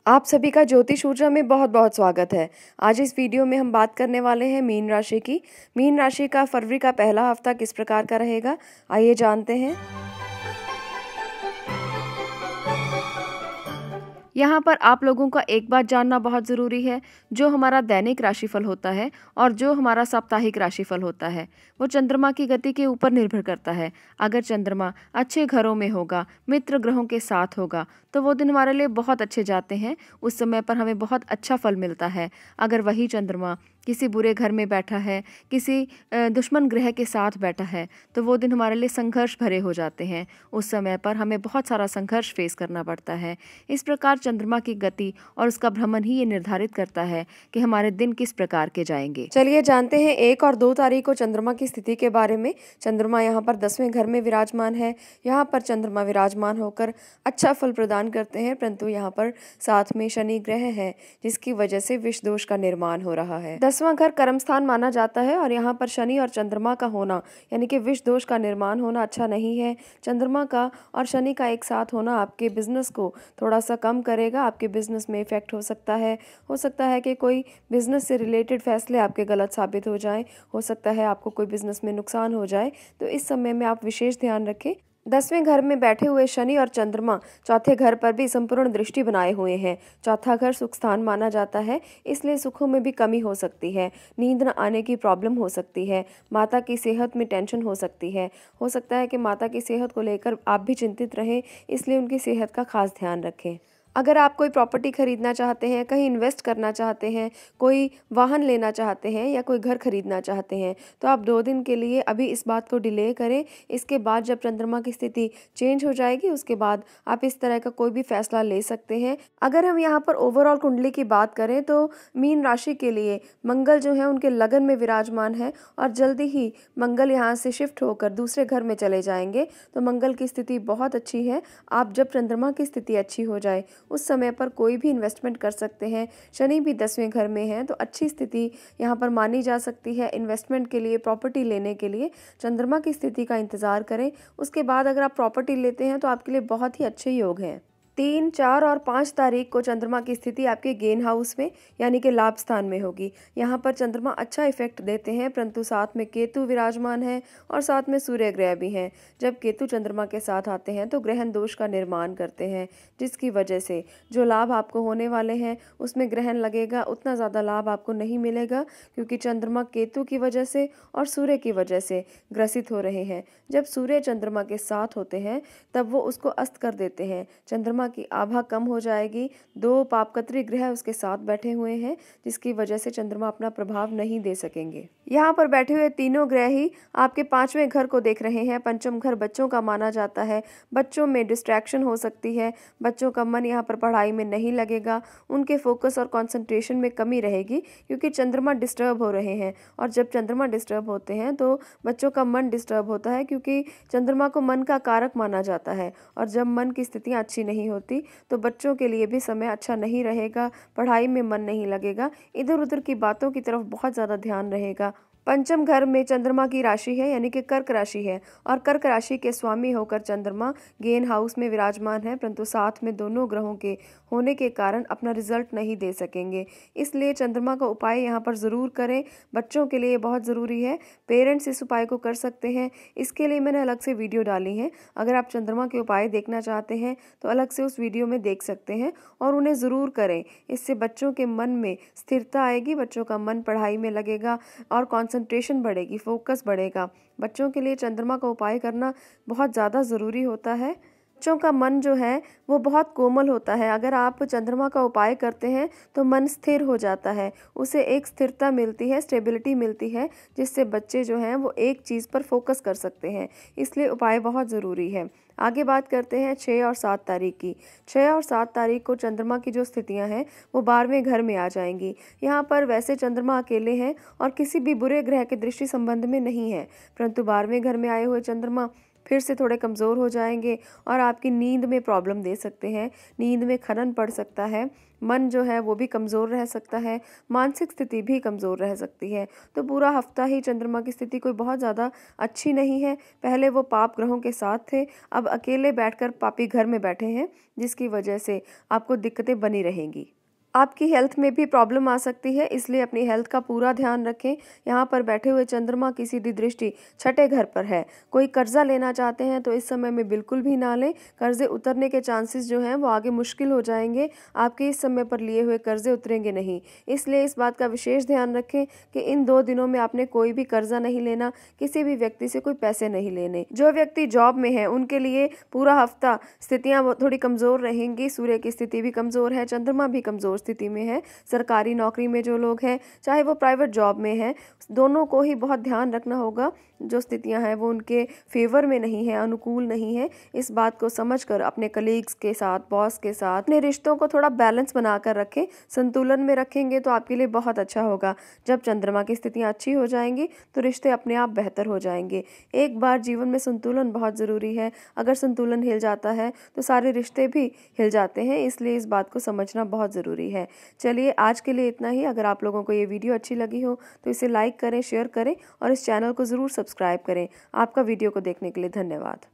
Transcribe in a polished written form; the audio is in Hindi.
आप सभी का ज्योतिष ऊर्जा में बहुत बहुत स्वागत है। आज इस वीडियो में हम बात करने वाले हैं मीन राशि की। मीन राशि का फरवरी का पहला हफ्ता किस प्रकार का रहेगा, आइए जानते हैं। यहाँ पर आप लोगों का एक बात जानना बहुत ज़रूरी है। जो हमारा दैनिक राशिफल होता है और जो हमारा साप्ताहिक राशिफल होता है वो चंद्रमा की गति के ऊपर निर्भर करता है। अगर चंद्रमा अच्छे घरों में होगा, मित्र ग्रहों के साथ होगा, तो वो दिन हमारे लिए बहुत अच्छे जाते हैं। उस समय पर हमें बहुत अच्छा फल मिलता है। अगर वही चंद्रमा किसी बुरे घर में बैठा है, किसी दुश्मन ग्रह के साथ बैठा है, तो वो दिन हमारे लिए संघर्ष भरे हो जाते हैं। उस समय पर हमें बहुत सारा संघर्ष फेस करना पड़ता है। इस प्रकार चंद्रमा की गति और उसका भ्रमण ही ये निर्धारित करता है कि हमारे दिन किस प्रकार के जाएंगे। चलिए जानते हैं 1 और 2 तारीख को चंद्रमा की स्थिति के बारे में। चंद्रमा यहाँ पर 10वें घर में विराजमान है। यहाँ पर चंद्रमा विराजमान होकर अच्छा फल प्रदान करते हैं, परंतु यहाँ पर साथ में शनि ग्रह है, जिसकी वजह से विष दोष का निर्माण हो रहा है। 10वां घर कर्म स्थान माना जाता है और यहाँ पर शनि और चंद्रमा का होना यानी कि विष दोष का निर्माण होना अच्छा नहीं है। चंद्रमा का और शनि का एक साथ होना आपके बिजनेस को थोड़ा सा कम करेगा। आपके बिजनेस में इफेक्ट हो सकता है कि कोई बिजनेस से रिलेटेड फैसले आपके गलत साबित हो जाएं। हो सकता है आपको कोई बिजनेस में नुकसान हो जाए, तो इस समय में आप विशेष ध्यान रखें। 10वें घर में बैठे हुए शनि और चंद्रमा चौथे घर पर भी संपूर्ण दृष्टि बनाए हुए हैं। चौथा घर सुख स्थान माना जाता है, इसलिए सुखों में भी कमी हो सकती है। नींद न आने की प्रॉब्लम हो सकती है। माता की सेहत में टेंशन हो सकती है। हो सकता है कि माता की सेहत को लेकर आप भी चिंतित रहें, इसलिए उनकी सेहत का खास ध्यान रखें। अगर आप कोई प्रॉपर्टी खरीदना चाहते हैं, कहीं इन्वेस्ट करना चाहते हैं, कोई वाहन लेना चाहते हैं या कोई घर खरीदना चाहते हैं, तो आप 2 दिन के लिए अभी इस बात को डिले करें। इसके बाद जब चंद्रमा की स्थिति चेंज हो जाएगी, उसके बाद आप इस तरह का कोई भी फैसला ले सकते हैं। अगर हम यहाँ पर ओवरऑल कुंडली की बात करें तो मीन राशि के लिए मंगल जो है उनके लगन में विराजमान है और जल्दी ही मंगल यहाँ से शिफ्ट होकर दूसरे घर में चले जाएंगे, तो मंगल की स्थिति बहुत अच्छी है। आप जब चंद्रमा की स्थिति अच्छी हो जाए उस समय पर कोई भी इन्वेस्टमेंट कर सकते हैं। शनि भी 10वें घर में है, तो अच्छी स्थिति यहाँ पर मानी जा सकती है इन्वेस्टमेंट के लिए, प्रॉपर्टी लेने के लिए। चंद्रमा की स्थिति का इंतजार करें। उसके बाद अगर आप प्रॉपर्टी लेते हैं तो आपके लिए बहुत ही अच्छे योग हैं। 3, 4 और 5 तारीख को चंद्रमा की स्थिति आपके गेन हाउस में यानी कि लाभ स्थान में होगी। यहाँ पर चंद्रमा अच्छा इफेक्ट देते हैं, परंतु साथ में केतु विराजमान है और साथ में सूर्य ग्रह भी हैं। जब केतु चंद्रमा के साथ आते हैं तो ग्रहण दोष का निर्माण करते हैं, जिसकी वजह से जो लाभ आपको होने वाले हैं उसमें ग्रहण लगेगा, उतना ज़्यादा लाभ आपको नहीं मिलेगा, क्योंकि चंद्रमा केतु की वजह से और सूर्य की वजह से ग्रसित हो रहे हैं। जब सूर्य चंद्रमा के साथ होते हैं तब वो उसको अस्त कर देते हैं। चंद्रमा की आभा कम हो जाएगी। 2 पापकत्री ग्रह उसके साथ बैठे हुए हैं, जिसकी वजह से चंद्रमा अपना प्रभाव नहीं दे सकेंगे। यहाँ पर बैठे हुए तीनों ग्रह ही आपके 5वें घर को देख रहे हैं। पंचम घर बच्चों का माना जाता है। बच्चों में डिस्ट्रैक्शन हो सकती है। बच्चों का मन यहाँ पर पढ़ाई में नहीं लगेगा। उनके फोकस और कंसंट्रेशन में कमी रहेगी, क्योंकि चंद्रमा डिस्टर्ब हो रहे हैं। और जब चंद्रमा डिस्टर्ब होते हैं तो बच्चों का मन डिस्टर्ब होता है, क्योंकि चंद्रमा को मन का कारक माना जाता है। और जब मन की स्थितियाँ अच्छी नहीं होती तो बच्चों के लिए भी समय अच्छा नहीं रहेगा, पढ़ाई में मन नहीं लगेगा, इधर उधर की बातों की तरफ बहुत ज़्यादा ध्यान रहेगा। पंचम घर में चंद्रमा की राशि है यानी कि कर्क राशि है, और कर्क राशि के स्वामी होकर चंद्रमा गेन हाउस में विराजमान है, परंतु साथ में दोनों ग्रहों के होने के कारण अपना रिजल्ट नहीं दे सकेंगे। इसलिए चंद्रमा का उपाय यहाँ पर ज़रूर करें। बच्चों के लिए बहुत ज़रूरी है। पेरेंट्स इस उपाय को कर सकते हैं। इसके लिए मैंने अलग से वीडियो डाली है। अगर आप चंद्रमा के उपाय देखना चाहते हैं तो अलग से उस वीडियो में देख सकते हैं, और उन्हें ज़रूर करें। इससे बच्चों के मन में स्थिरता आएगी, बच्चों का मन पढ़ाई में लगेगा और कंसंट्रेशन बढ़ेगी, फोकस बढ़ेगा। बच्चों के लिए चंद्रमा का उपाय करना बहुत ज़्यादा ज़रूरी होता है। बच्चों का मन जो है वो बहुत कोमल होता है। अगर आप चंद्रमा का उपाय करते हैं तो मन स्थिर हो जाता है, उसे एक स्थिरता मिलती है, स्टेबिलिटी मिलती है, जिससे बच्चे जो हैं वो एक चीज़ पर फोकस कर सकते हैं। इसलिए उपाय बहुत ज़रूरी है। आगे बात करते हैं 6 और 7 तारीख की। 6 और 7 तारीख को चंद्रमा की जो स्थितियां हैं वो 12वें घर में आ जाएंगी। यहाँ पर वैसे चंद्रमा अकेले हैं और किसी भी बुरे ग्रह के दृष्टि संबंध में नहीं है, परंतु 12वें घर में आए हुए चंद्रमा फिर से थोड़े कमज़ोर हो जाएंगे और आपकी नींद में प्रॉब्लम दे सकते हैं। नींद में खनन पड़ सकता है, मन जो है वो भी कमज़ोर रह सकता है, मानसिक स्थिति भी कमज़ोर रह सकती है। तो पूरा हफ्ता ही चंद्रमा की स्थिति कोई बहुत ज़्यादा अच्छी नहीं है। पहले वो पाप ग्रहों के साथ थे, अब अकेले बैठकर पापी घर में बैठे हैं, जिसकी वजह से आपको दिक्कतें बनी रहेंगी। आपकी हेल्थ में भी प्रॉब्लम आ सकती है, इसलिए अपनी हेल्थ का पूरा ध्यान रखें। यहाँ पर बैठे हुए चंद्रमा की सीधी दृष्टि छठे घर पर है। कोई कर्जा लेना चाहते हैं तो इस समय में बिल्कुल भी ना लें। कर्जे उतरने के चांसेस जो हैं वो आगे मुश्किल हो जाएंगे। आपके इस समय पर लिए हुए कर्जे उतरेंगे नहीं, इसलिए इस बात का विशेष ध्यान रखें कि इन 2 दिनों में आपने कोई भी कर्जा नहीं लेना, किसी भी व्यक्ति से कोई पैसे नहीं लेने। जो व्यक्ति जॉब में है उनके लिए पूरा हफ्ता स्थितियाँ थोड़ी कमज़ोर रहेंगी। सूर्य की स्थिति भी कमज़ोर है, चंद्रमा भी कमज़ोर स्थिति में है। सरकारी नौकरी में जो लोग हैं, चाहे वो प्राइवेट जॉब में हैं, दोनों को ही बहुत ध्यान रखना होगा। जो स्थितियां हैं वो उनके फेवर में नहीं है, अनुकूल नहीं है। इस बात को समझकर अपने कलीग्स के साथ, बॉस के साथ अपने रिश्तों को थोड़ा बैलेंस बनाकर रखें। संतुलन में रखेंगे तो आपके लिए बहुत अच्छा होगा। जब चंद्रमा की स्थितियां अच्छी हो जाएंगी तो रिश्ते अपने आप बेहतर हो जाएंगे। एक बार जीवन में संतुलन बहुत ज़रूरी है। अगर संतुलन हिल जाता है तो सारे रिश्ते भी हिल जाते हैं, इसलिए इस बात को समझना बहुत ज़रूरी है। चलिए, आज के लिए इतना ही। अगर आप लोगों को ये वीडियो अच्छी लगी हो तो इसे लाइक करें, शेयर करें और इस चैनल को ज़रूर सब्सक्राइब करें। आपका वीडियो को देखने के लिए धन्यवाद।